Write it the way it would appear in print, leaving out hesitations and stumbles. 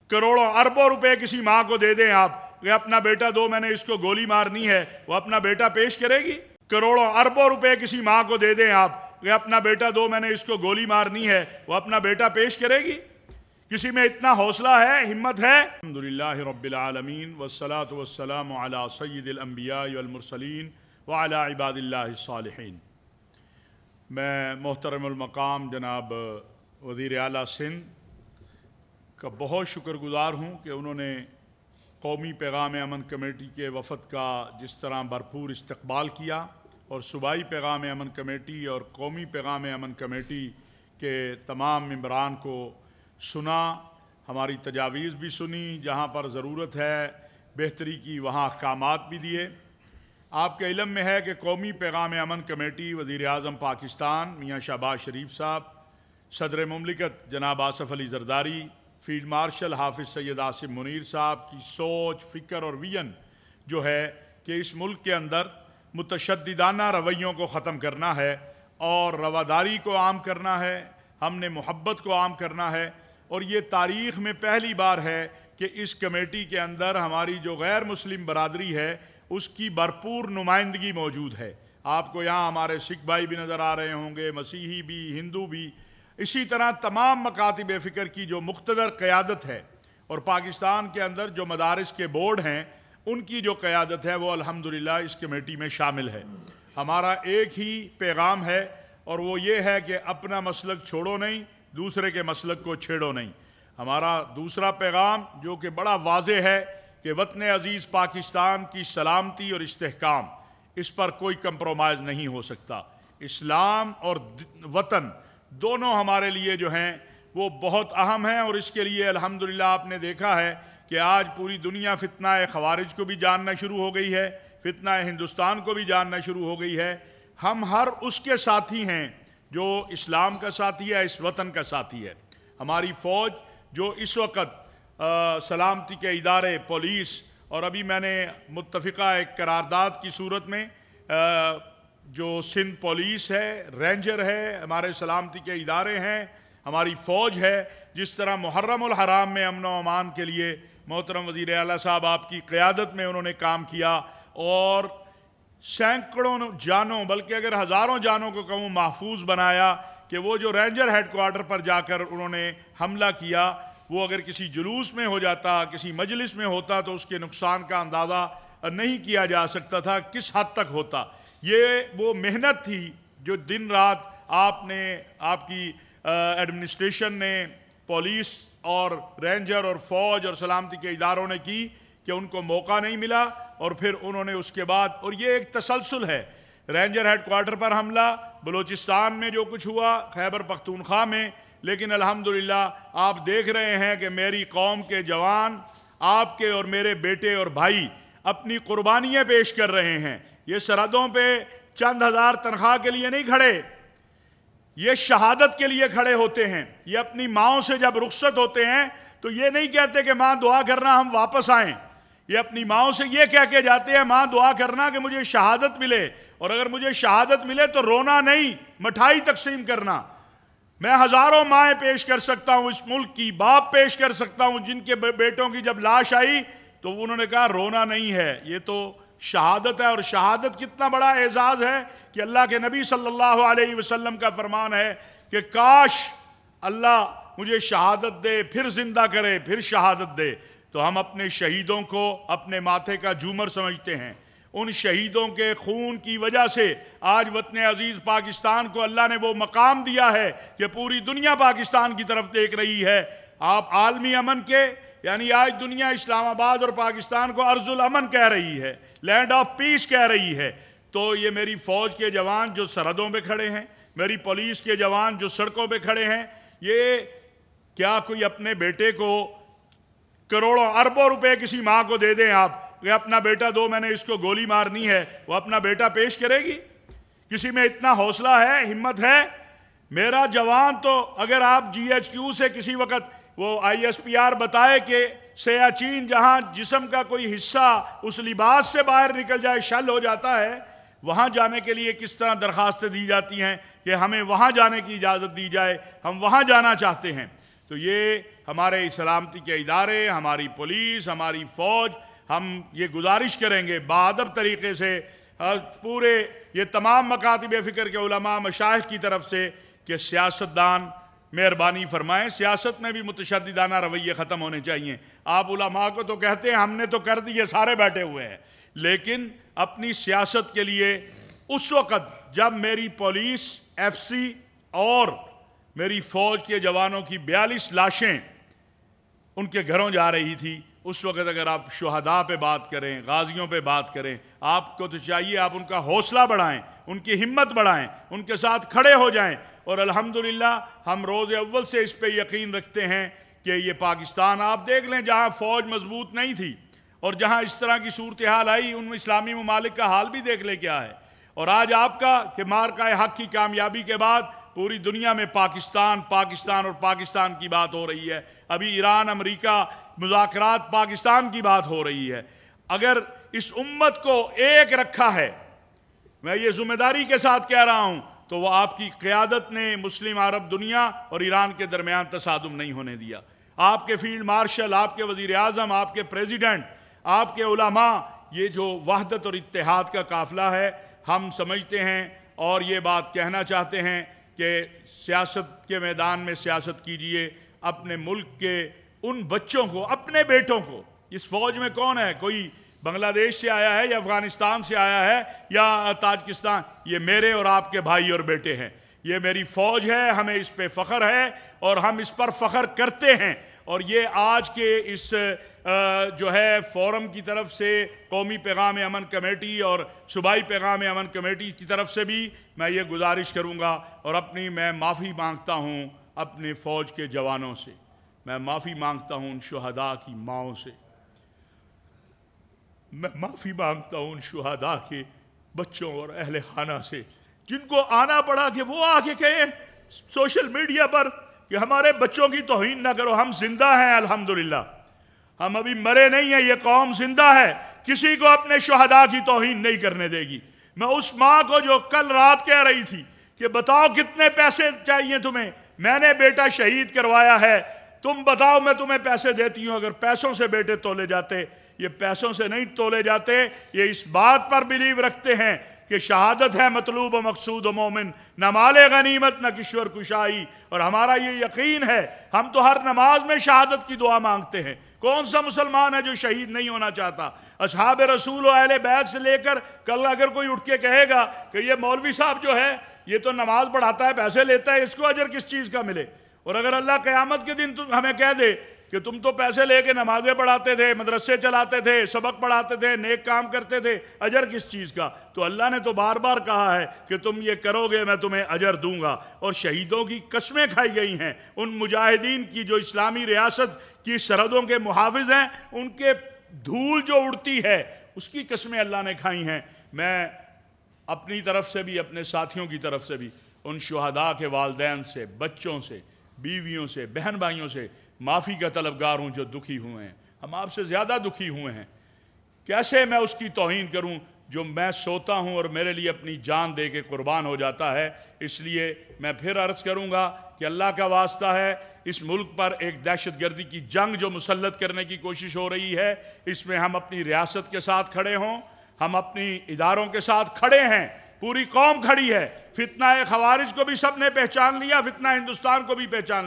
کروڑوں اربوں روپے کسی ماں کو دے دیں آپ کہ اپنا بیٹا دو، میں نے اس کو گولی مارنی ہے، وہ اپنا بیٹا پیش کرے گی؟ کروڑوں اربوں روپے کسی ماں کو دے دیں آپ کہ اپنا بیٹا دو، میں نے اس کو گولی مارنی ہے، وہ اپنا بیٹا پیش کرے گی؟ کسی میں اتنا حوصلہ ہے، ہمت ہے؟ الحمدللہ رب العالمین والصلاة والسلام علی سید الانبیاء والمرسلین وعلی عباد اللہ الصالحین۔ میں محترم المقام جناب وزیر اعلیٰ سندھ کا بہت شکر گزار ہوں کہ انہوں نے قومی پیغام امن کمیٹی کے وفد کا جس طرح بھرپور استقبال کیا، اور صوبائی پیغام امن کمیٹی اور قومی پیغام امن کمیٹی کے تمام ممبران کو سنا، ہماری تجاویز بھی سنی، جہاں پر ضرورت ہے بہتری کی وہاں احکامات بھی دیے۔ آپ کے علم میں ہے کہ قومی پیغام امن کمیٹی وزیر اعظم پاکستان میاں شہباز شریف صاحب، صدر مملکت جناب آصف علی زرداری، فیلڈ مارشل حافظ سید آصف منیر صاحب کی سوچ، فکر اور ویژن جو ہے کہ اس ملک کے اندر متشددانہ رویوں کو ختم کرنا ہے اور رواداری کو عام کرنا ہے، ہم نے محبت کو عام کرنا ہے، اور یہ تاریخ میں پہلی بار ہے کہ اس کمیٹی کے اندر ہماری جو غیر مسلم برادری ہے اس کی بھرپور نمائندگی موجود ہے۔ آپ کو یہاں ہمارے سکھ بھائی بھی نظر آ رہے ہوں گے، مسیحی بھی، ہندو بھی، اسی طرح تمام مکاتب فکر کی جو مقتدر قیادت ہے، اور پاکستان کے اندر جو مدارس کے بورڈ ہیں ان کی جو قیادت ہے وہ الحمدللہ اس کمیٹی میں شامل ہے۔ ہمارا ایک ہی پیغام ہے اور وہ یہ ہے کہ اپنا مسلک چھوڑو نہیں، دوسرے کے مسلک کو چھیڑو نہیں۔ ہمارا دوسرا پیغام جو کہ بڑا واضح ہے کہ وطن عزیز پاکستان کی سلامتی اور استحکام، اس پر کوئی کمپرومائز نہیں ہو سکتا۔ اسلام اور وطن دونوں ہمارے لیے جو ہیں وہ بہت اہم ہیں، اور اس کے لیے الحمدللہ آپ نے دیکھا ہے کہ آج پوری دنیا فتنہ خوارج کو بھی جاننا شروع ہو گئی ہے، فتنہ ہندوستان کو بھی جاننا شروع ہو گئی ہے۔ ہم ہر اس کے ساتھی ہیں جو اسلام کا ساتھی ہے، اس وطن کا ساتھی ہے۔ ہماری فوج جو اس وقت سلامتی کے ادارے، پولیس، اور ابھی میں نے متفقہ ایک قرارداد کی صورت میں جو سندھ پولیس ہے، رینجر ہے، ہمارے سلامتی کے ادارے ہیں، ہماری فوج ہے، جس طرح محرم الحرام میں امن و امان کے لیے محترم وزیر اعلیٰ صاحب آپ کی قیادت میں انہوں نے کام کیا، اور سینکڑوں جانوں بلکہ اگر ہزاروں جانوں کو کہوں محفوظ بنایا، کہ وہ جو رینجر ہیڈ کوارٹر پر جا کر انہوں نے حملہ کیا، وہ اگر کسی جلوس میں ہو جاتا، کسی مجلس میں ہوتا، تو اس کے نقصان کا اندازہ نہیں کیا جا سکتا تھا کس حد تک ہوتا۔ یہ وہ محنت تھی جو دن رات آپ کی ایڈمنسٹریشن نے، پولیس اور رینجر اور فوج اور سلامتی کے اداروں نے کی، کہ ان کو موقع نہیں ملا، اور پھر انہوں نے اس کے بعد، اور یہ ایک تسلسل ہے، رینجر ہیڈ کوارٹر پر حملہ، بلوچستان میں جو کچھ ہوا، خیبر پختونخوا میں، لیکن الحمدللہ آپ دیکھ رہے ہیں کہ میری قوم کے جوان، آپ کے اور میرے بیٹے اور بھائی اپنی قربانیاں پیش کر رہے ہیں۔ یہ سرحدوں پہ چند ہزار تنخواہ کے لیے نہیں کھڑے، یہ شہادت کے لیے کھڑے ہوتے ہیں۔ یہ اپنی ماؤں سے جب رخصت ہوتے ہیں تو یہ نہیں کہتے کہ ماں دعا کرنا ہم واپس آئیں، یہ اپنی ماؤں سے یہ کہہ کے جاتے ہیں ماں دعا کرنا کہ مجھے شہادت ملے، اور اگر مجھے شہادت ملے تو رونا نہیں، مٹھائی تقسیم کرنا۔ میں ہزاروں مائیں پیش کر سکتا ہوں اس ملک کی، باپ پیش کر سکتا ہوں جن کے بیٹوں کی جب لاش آئی تو انہوں نے کہا رونا نہیں ہے، یہ تو شہادت ہے۔ اور شہادت کتنا بڑا اعزاز ہے کہ اللہ کے نبی صلی اللہ علیہ وسلم کا فرمان ہے کہ کاش اللہ مجھے شہادت دے، پھر زندہ کرے، پھر شہادت دے۔ تو ہم اپنے شہیدوں کو اپنے ماتھے کا جھومر سمجھتے ہیں۔ ان شہیدوں کے خون کی وجہ سے آج وطن عزیز پاکستان کو اللہ نے وہ مقام دیا ہے کہ پوری دنیا پاکستان کی طرف دیکھ رہی ہے۔ آپ عالمی امن کے، یعنی آج دنیا اسلام آباد اور پاکستان کو ارض الامن کہہ رہی ہے، لینڈ آف پیس کہہ رہی ہے۔ تو یہ میری فوج کے جوان جو سرحدوں پہ کھڑے ہیں، میری پولیس کے جوان جو سڑکوں پہ کھڑے ہیں، یہ کیا کوئی اپنے بیٹے کو کروڑوں اربوں روپے کسی ماں کو دے دیں آپ کہ اپنا بیٹا دو، میں نے اس کو گولی مارنی ہے، وہ اپنا بیٹا پیش کرے گی؟ کسی میں اتنا حوصلہ ہے، ہمت ہے؟ میرا جوان تو اگر آپ جی ایچ کیو سے کسی وقت وہ آئی ایس پی آر بتائے کہ سیاچین جہاں جسم کا کوئی حصہ اس لباس سے باہر نکل جائے، شل ہو جاتا ہے، وہاں جانے کے لیے کس طرح درخواستیں دی جاتی ہیں کہ ہمیں وہاں جانے کی اجازت دی جائے، ہم وہاں جانا چاہتے ہیں۔ تو یہ ہمارے سلامتی کے ادارے، ہماری پولیس، ہماری فوج، ہم یہ گزارش کریں گے باادب طریقے سے پورے یہ تمام مکاتب فکر کے علماء مشائخ کی طرف سے کہ سیاستدان مہربانی فرمائیں، سیاست میں بھی متشددانہ رویے ختم ہونے چاہیے۔ آپ علماء کو تو کہتے ہیں ہم نے تو کر دیے، سارے بیٹھے ہوئے ہیں، لیکن اپنی سیاست کے لیے اس وقت جب میری پولیس، ایف سی اور میری فوج کے جوانوں کی 42 لاشیں ان کے گھروں جا رہی تھی، اس وقت اگر آپ شہداء پہ بات کریں، غازیوں پہ بات کریں، آپ کو تو چاہیے آپ ان کا حوصلہ بڑھائیں، ان کی ہمت بڑھائیں، ان کے ساتھ کھڑے ہو جائیں۔ اور الحمدللہ ہم روز اول سے اس پہ یقین رکھتے ہیں کہ یہ پاکستان، آپ دیکھ لیں جہاں فوج مضبوط نہیں تھی اور جہاں اس طرح کی صورتحال آئی، ان اسلامی ممالک کا حال بھی دیکھ لیں کیا ہے۔ اور آج آپ کا کہ مارکہ حق کی کامیابی کے بعد پوری دنیا میں پاکستان اور پاکستان کی بات ہو رہی ہے۔ ابھی ایران، امریکہ مذاکرات، پاکستان کی بات ہو رہی ہے۔ اگر اس امت کو ایک رکھا ہے، میں یہ ذمہ داری کے ساتھ کہہ رہا ہوں، تو وہ آپ کی قیادت نے مسلم عرب دنیا اور ایران کے درمیان تصادم نہیں ہونے دیا۔ آپ کے فیلڈ مارشل، آپ کے وزیر اعظم، آپ کے پریزیڈنٹ، آپ کے علماء، یہ جو وحدت اور اتحاد کا قافلہ ہے، ہم سمجھتے ہیں اور یہ بات کہنا چاہتے ہیں کہ سیاست کے میدان میں سیاست کیجئے، اپنے ملک کے ان بچوں کو، اپنے بیٹوں کو، اس فوج میں کون ہے؟ کوئی بنگلہ دیش سے آیا ہے یا افغانستان سے آیا ہے یا تاجکستان؟ یہ میرے اور آپ کے بھائی اور بیٹے ہیں، یہ میری فوج ہے، ہمیں اس پہ فخر ہے اور ہم اس پر فخر کرتے ہیں۔ اور یہ آج کے اس جو ہے فورم کی طرف سے، قومی پیغام امن کمیٹی اور صوبائی پیغام امن کمیٹی کی طرف سے بھی میں یہ گزارش کروں گا اور میں معافی مانگتا ہوں اپنے فوج کے جوانوں سے، میں معافی مانگتا ہوں ان شہداء کی ماؤں سے، میں معافی مانگتا ہوں ان شہداء کے بچوں اور اہل خانہ سے، جن کو آنا پڑا کہ وہ آگے کہیں سوشل میڈیا پر کہ ہمارے بچوں کی توہین نہ کرو۔ ہم زندہ ہیں الحمدللہ، ہم ابھی مرے نہیں ہیں، یہ قوم زندہ ہے، کسی کو اپنے شہداء کی توہین نہیں کرنے دے گی۔ میں اس ماں کو جو کل رات کہہ رہی تھی کہ بتاؤ کتنے پیسے چاہیے تمہیں، میں نے بیٹا شہید کروایا ہے، تم بتاؤ میں تمہیں پیسے دیتی ہوں۔ اگر پیسوں سے بیٹے تولے جاتے، یہ پیسوں سے نہیں تولے جاتے، یہ اس بات پر بلیو رکھتے ہیں کہ شہادت ہے مطلوب و مقصود و مومن، نہ مال غنیمت نہ کشور کشائی۔ اور ہمارا یہ یقین ہے، ہم تو ہر نماز میں شہادت کی دعا مانگتے ہیں۔ کون سا مسلمان ہے جو شہید نہیں ہونا چاہتا؟ اصحاب رسول و اہل بیت سے لے کر کل اگر کوئی اٹھ کے کہے گا کہ یہ مولوی صاحب جو ہے یہ تو نماز پڑھاتا ہے، پیسے لیتا ہے، اس کو اجر کس چیز کا ملے؟ اور اگر اللہ قیامت کے دن ہمیں کہہ دے کہ تم تو پیسے لے کے نمازیں پڑھاتے تھے، مدرسے چلاتے تھے، سبق پڑھاتے تھے، نیک کام کرتے تھے، اجر کس چیز کا؟ تو اللہ نے تو بار بار کہا ہے کہ تم یہ کرو گے میں تمہیں اجر دوں گا۔ اور شہیدوں کی قسمیں کھائی گئی ہیں، ان مجاہدین کی جو اسلامی ریاست کی سرحدوں کے محافظ ہیں، ان کے دھول جو اڑتی ہے اس کی قسمیں اللہ نے کھائی ہیں۔ میں اپنی طرف سے بھی، اپنے ساتھیوں کی طرف سے بھی ان شہداء کے والدین سے، بچوں سے، بیویوں سے، بہن بھائیوں سے معافی کا طلبگار ہوں جو دکھی ہوئے ہیں۔ ہم آپ سے زیادہ دکھی ہوئے ہیں، کیسے میں اس کی توہین کروں جو میں سوتا ہوں اور میرے لیے اپنی جان دے کے قربان ہو جاتا ہے۔ اس لیے میں پھر عرض کروں گا کہ اللہ کا واسطہ ہے، اس ملک پر ایک دہشت گردی کی جنگ جو مسلط کرنے کی کوشش ہو رہی ہے، اس میں ہم اپنی ریاست کے ساتھ کھڑے ہوں، ہم اپنی اداروں کے ساتھ کھڑے ہیں، پوری قوم کھڑی ہے۔ فتنہ خوارج کو بھی سب نے پہچان لیا، فتنہ ہندوستان کو بھی پہچان لیا۔